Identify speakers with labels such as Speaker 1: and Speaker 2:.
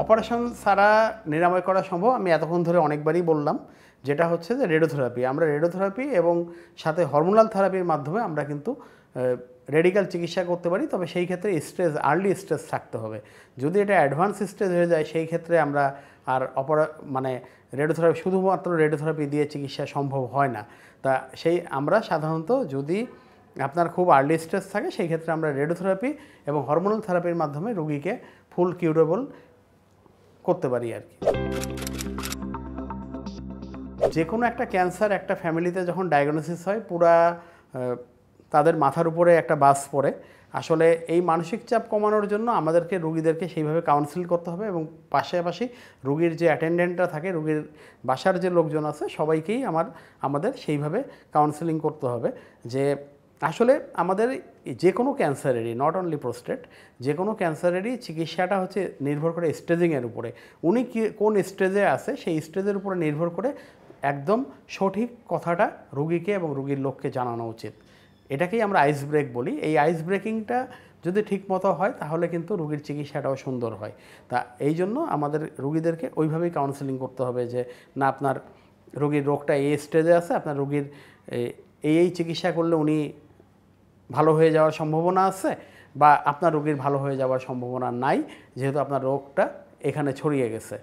Speaker 1: Operation ছাড়া নিরাময় করা সম্ভব। আমি এতক্ষণ ধরে অনেকবারই বললাম, যেটা হচ্ছে যে রেডিওথেরাপি। আমরা রেডিওথেরাপি এবং সাথে হরমোনাল থেরাপির মাধ্যমে আমরা কিন্তু রেডিক্যাল চিকিৎসা করতে পারি। তবে সেই ক্ষেত্রে স্টেজ আর্লি স্টেজ থাকতে হবে। যদি এটা অ্যাডভান্স স্টেজ হয়ে যায় সেই ক্ষেত্রে আমরা আর মানে রেডিওথেরাপি, শুধুমাত্র রেডিওথেরাপি দিয়ে চিকিৎসা সম্ভব হয় না। তা আমরা সাধারণত যদি আপনার খুব আর্লি স্টেজ থাকে সেই ক্ষেত্রে আমরা রেডিওথেরাপি এবং হরমোনাল থেরাপির মাধ্যমে রোগীকে ফুল কিউরেবল করতে পারি আর কি। যে কোনো একটা ক্যান্সার একটা ফ্যামিলিতে যখন ডায়াগনোসিস হয়, পুরা তাদের মাথার উপরে একটা বাস পড়ে। আসলে এই মানসিক চাপ কমানোর জন্য আমাদেরকে রোগীদেরকে সেইভাবে কাউন্সিল করতে হবে এবং পাশাপাশি রোগীর যে অ্যাটেন্ডেন্টরা থাকে, রোগীর বাসার যে লোকজন আছে, সবাইকেই আমাদের সেইভাবে কাউন্সেলিং করতে হবে যে আসলে আমাদের যে কোনো ক্যান্সারেরই, নট অনলি প্রোস্টেট, যে কোনো ক্যান্সারেরই চিকিৎসাটা হচ্ছে নির্ভর করে স্টেজিংয়ের উপরে। উনি কোন স্টেজে আছে সেই স্টেজের উপরে নির্ভর করে একদম সঠিক কথাটা রোগীকে এবং রোগীর লোককে জানানো উচিত। এটাকেই আমরা আইস ব্রেক বলি। এই আইস ব্রেকিংটা যদি ঠিকমতো হয় তাহলে কিন্তু রোগীর চিকিৎসাটাও সুন্দর হয়। তা এই জন্য আমাদের রোগীদেরকে ওইভাবেই কাউন্সেলিং করতে হবে যে না, আপনার রোগীর রোগটা এই স্টেজে আছে, আপনার রোগীর এই চিকিৎসা করলে উনি ভালো হয়ে যাওয়ার সম্ভাবনা আছে, বা আপনার রোগীর ভালো হয়ে যাওয়ার সম্ভাবনা নাই, যেহেতু আপনার রোগটা এখানে ছড়িয়ে গেছে।